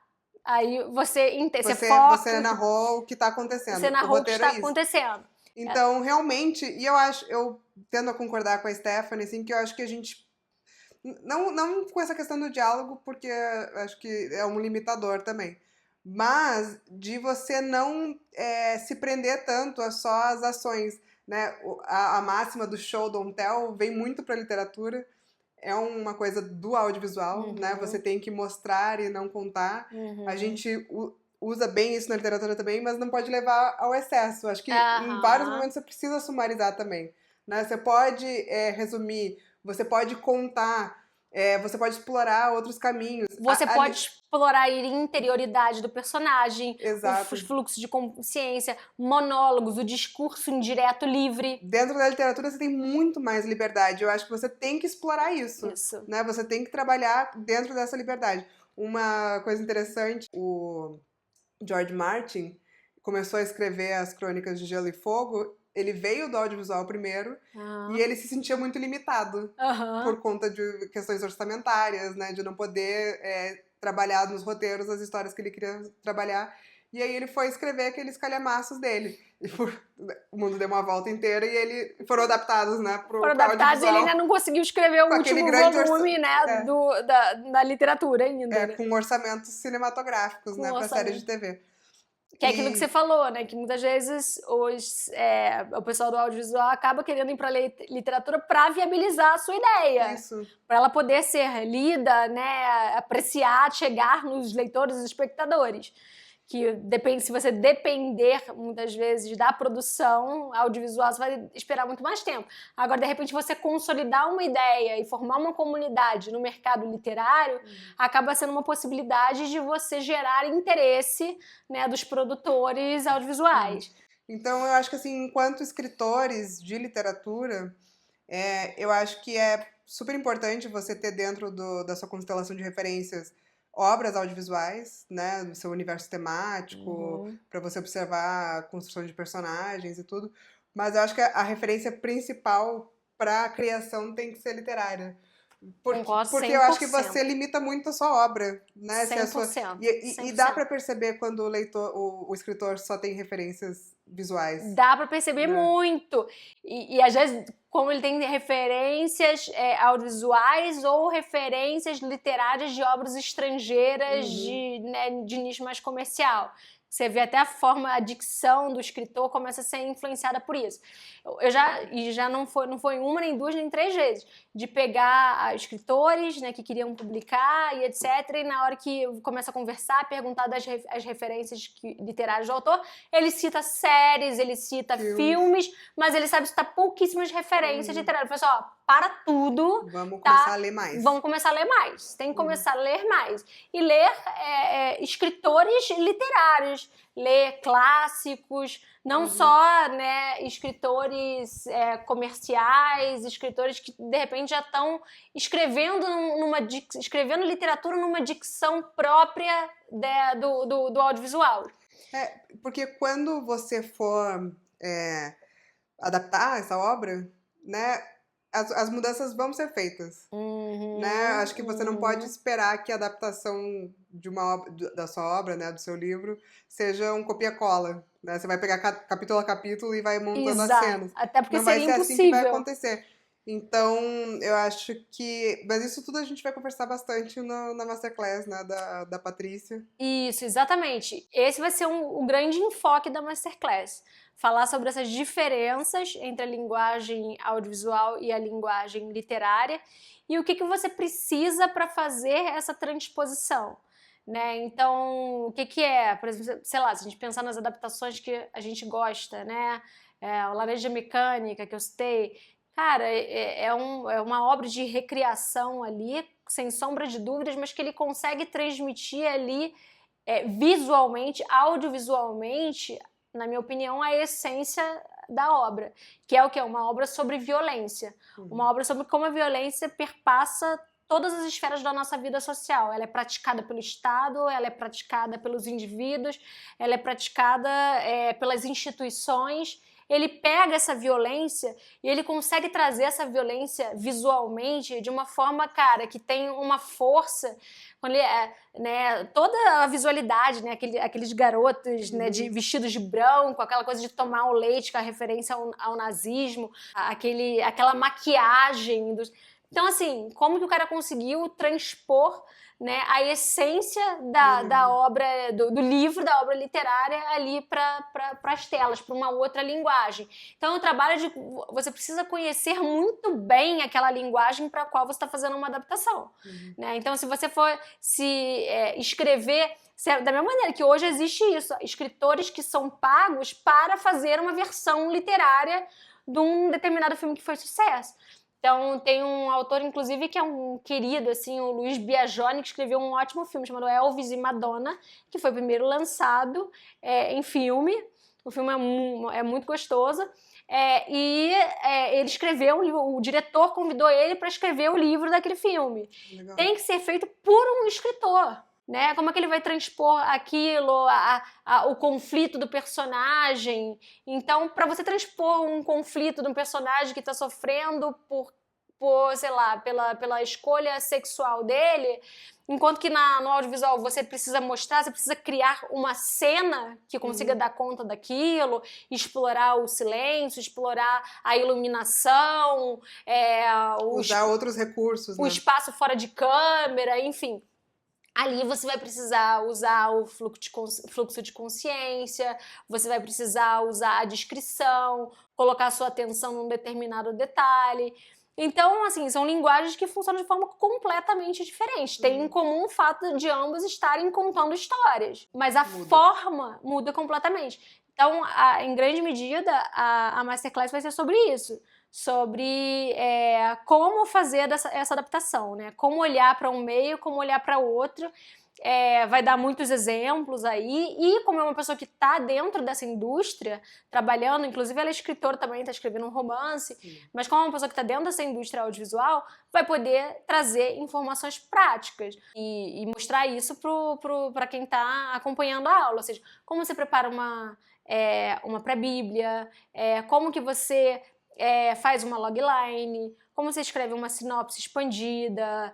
Aí você foca... Você narrou o que está acontecendo. Você narrou o que está acontecendo. Então, realmente, e eu tendo a concordar com a Stephanie, assim, que eu acho que a gente... Não com essa questão do diálogo, porque acho que é um limitador também. Mas de você não se prender tanto a só as ações, né? A máxima do show don't tell vem muito para a literatura. É uma coisa do audiovisual, né? Você tem que mostrar e não contar. A gente usa bem isso na literatura também, mas não pode levar ao excesso. Acho que em vários momentos você precisa sumarizar também, né? Você pode resumir, você pode contar, você pode explorar outros caminhos. Você pode explorar a interioridade do personagem, Exato. Os fluxos de consciência, monólogos, o discurso indireto livre. Dentro da literatura você tem muito mais liberdade. Eu acho que você tem que explorar isso. Né? Você tem que trabalhar dentro dessa liberdade. Uma coisa interessante, o George Martin começou a escrever as Crônicas de Gelo e Fogo. Ele veio do audiovisual primeiro e ele se sentia muito limitado por conta de questões orçamentárias, né, de não poder trabalhar nos roteiros as histórias que ele queria trabalhar. E aí ele foi escrever aqueles calhamaços dele. E o mundo deu uma volta inteira e ele foram adaptados, né, pro Foram adaptados e ele ainda audiovisual. não conseguiu escrever o Com aquele último grande volume, né, da literatura ainda, né? com orçamentos cinematográficos, Com né, para séries de orçamento. TV. Que é aquilo que você falou, né? Que muitas vezes o pessoal do audiovisual acaba querendo ir para a literatura para viabilizar a sua ideia. Isso. Para ela poder ser lida, né? Apreciada, chegar nos leitores e espectadores. Que depende, se você depender, muitas vezes, da produção audiovisual, você vai esperar muito mais tempo. Agora, de repente, você consolidar uma ideia e formar uma comunidade no mercado literário, acaba sendo uma possibilidade de você gerar interesse, né, dos produtores audiovisuais. Então, eu acho que, assim, enquanto escritores de literatura, eu acho que é super importante você ter dentro da sua constelação de referências obras audiovisuais, né, do seu universo temático, para você observar a construção de personagens e tudo. Mas eu acho que a referência principal para a criação tem que ser literária. Concordo Porque eu acho que 100%. você limita muito a sua obra, né? Se a sua, 100%. e dá para perceber quando o leitor, o escritor só tem referências visuais. Dá para perceber muito. E às vezes, como ele tem referências audiovisuais ou referências literárias de obras estrangeiras de nicho mais comercial. Você vê até a forma, a dicção do escritor começa a ser influenciada por isso. Já não foi uma, nem duas, nem três vezes, de pegar escritores, né, que queriam publicar e etc. E na hora que começa a conversar, perguntar as referências literárias do autor, ele cita séries, ele cita filmes, mas ele sabe citar pouquíssimas referências literárias. Ele fala assim, ó, para tudo. Vamos começar a ler mais. Vamos começar a ler mais. Tem que começar a ler mais. E ler escritores literários, ler clássicos, não só, né, escritores comerciais, escritores que de repente já estão escrevendo escrevendo literatura numa dicção própria do audiovisual. Porque quando você for adaptar essa obra, né, as mudanças vão ser feitas, né? Acho que você não pode esperar que a adaptação de da sua obra, né, do seu livro, seja um copia-cola, né? Você vai pegar capítulo a capítulo e vai montando as cenas. Até porque não vai seria ser impossível. assim que vai acontecer. Então, eu acho que... Mas isso tudo a gente vai conversar bastante na Masterclass, né, da Patrícia. Isso, exatamente. Esse vai ser o grande enfoque da Masterclass. Falar sobre essas diferenças entre a linguagem audiovisual e a linguagem literária e o que você precisa para fazer essa transposição. Né? Então, o que é? Por exemplo, sei lá, se a gente pensar nas adaptações que a gente gosta, né? O Laranja Mecânica, que eu citei, cara, é uma obra de recriação ali, sem sombra de dúvidas, mas que ele consegue transmitir ali visualmente, audiovisualmente, na minha opinião, a essência da obra, que é o quê? Uma obra sobre violência, uma obra sobre como a violência perpassa todas as esferas da nossa vida social. Ela é praticada pelo Estado, ela é praticada pelos indivíduos, ela é praticada pelas instituições. Ele pega essa violência e ele consegue trazer essa violência visualmente de uma forma, cara, que tem uma força. Quando ele, né, toda a visualidade, né, aqueles garotos, né, vestidos de branco, aquela coisa de tomar o leite, com a referência ao nazismo, aquela maquiagem. Então, assim, como que o cara conseguiu transpor, né, a essência da obra, do livro, da obra literária ali para as telas, para uma outra linguagem. Então, o trabalho você precisa conhecer muito bem aquela linguagem para a qual você está fazendo uma adaptação. Né? Então, se você for escrever... Da mesma maneira que hoje existe isso, escritores que são pagos para fazer uma versão literária de um determinado filme que foi sucesso. Então, tem um autor, inclusive, que é um querido, assim, o Luiz Biagioni, que escreveu um ótimo filme chamado Elvis e Madonna, que foi primeiro lançado em filme. O filme é muito gostoso. Ele escreveu, o diretor convidou ele para escrever o livro daquele filme. Legal. Tem que ser feito por um escritor. Né? Como é que ele vai transpor aquilo, o conflito do personagem? Então, para você transpor um conflito de um personagem que está sofrendo sei lá, pela escolha sexual dele, enquanto que no audiovisual você precisa mostrar, você precisa criar uma cena que consiga dar conta daquilo, explorar o silêncio, explorar a iluminação, usar outros recursos, o né? espaço fora de câmera, enfim. Ali você vai precisar usar o fluxo de consciência, você vai precisar usar a descrição, colocar a sua atenção num determinado detalhe. Então, assim, são linguagens que funcionam de forma completamente diferente. Tem em comum o fato de ambos estarem contando histórias, mas a forma muda completamente. Então, em grande medida, a Masterclass vai ser sobre isso. Sobre como fazer essa adaptação, né? Como olhar para um meio, como olhar para outro. Vai dar muitos exemplos aí, e como é uma pessoa que está dentro dessa indústria, trabalhando, inclusive ela é escritora também, está escrevendo um romance, mas como é uma pessoa que está dentro dessa indústria audiovisual, vai poder trazer informações práticas e mostrar isso para quem está acompanhando a aula, ou seja, como você prepara uma pré-bíblia, como que você faz uma logline, como você escreve uma sinopse expandida,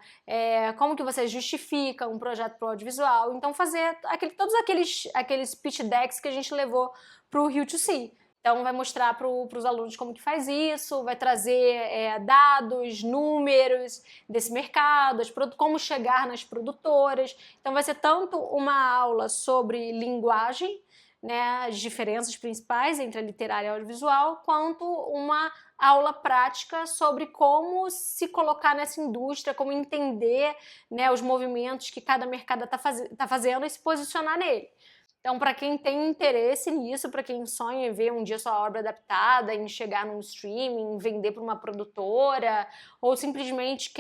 como que você justifica um projeto para o audiovisual. Então, fazer todos aqueles pitch decks que a gente levou para o Rio2C. Então, vai mostrar para os alunos como que faz isso, vai trazer dados, números desse mercado, como chegar nas produtoras. Então, vai ser tanto uma aula sobre linguagem, né, as diferenças principais entre a literária e a audiovisual, quanto uma aula prática sobre como se colocar nessa indústria, como entender, né, os movimentos que cada mercado está fazendo e se posicionar nele. Então, para quem tem interesse nisso, para quem sonha em ver um dia sua obra adaptada, em chegar num streaming, vender para uma produtora, ou simplesmente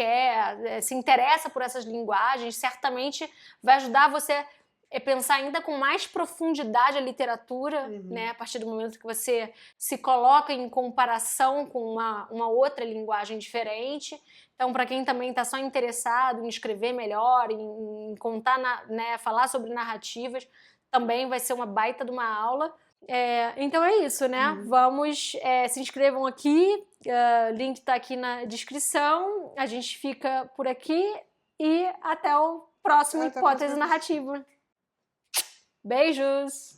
se interessa por essas linguagens, certamente vai ajudar você pensar ainda com mais profundidade a literatura, né? A partir do momento que você se coloca em comparação com uma outra linguagem diferente. Então, para quem também está só interessado em escrever melhor, em contar, né, falar sobre narrativas, também vai ser uma baita de uma aula. Então é isso, né? Vamos, se inscrevam aqui, link está aqui na descrição. A gente fica por aqui e até o próximo Hipótese Narrativa. Beijos!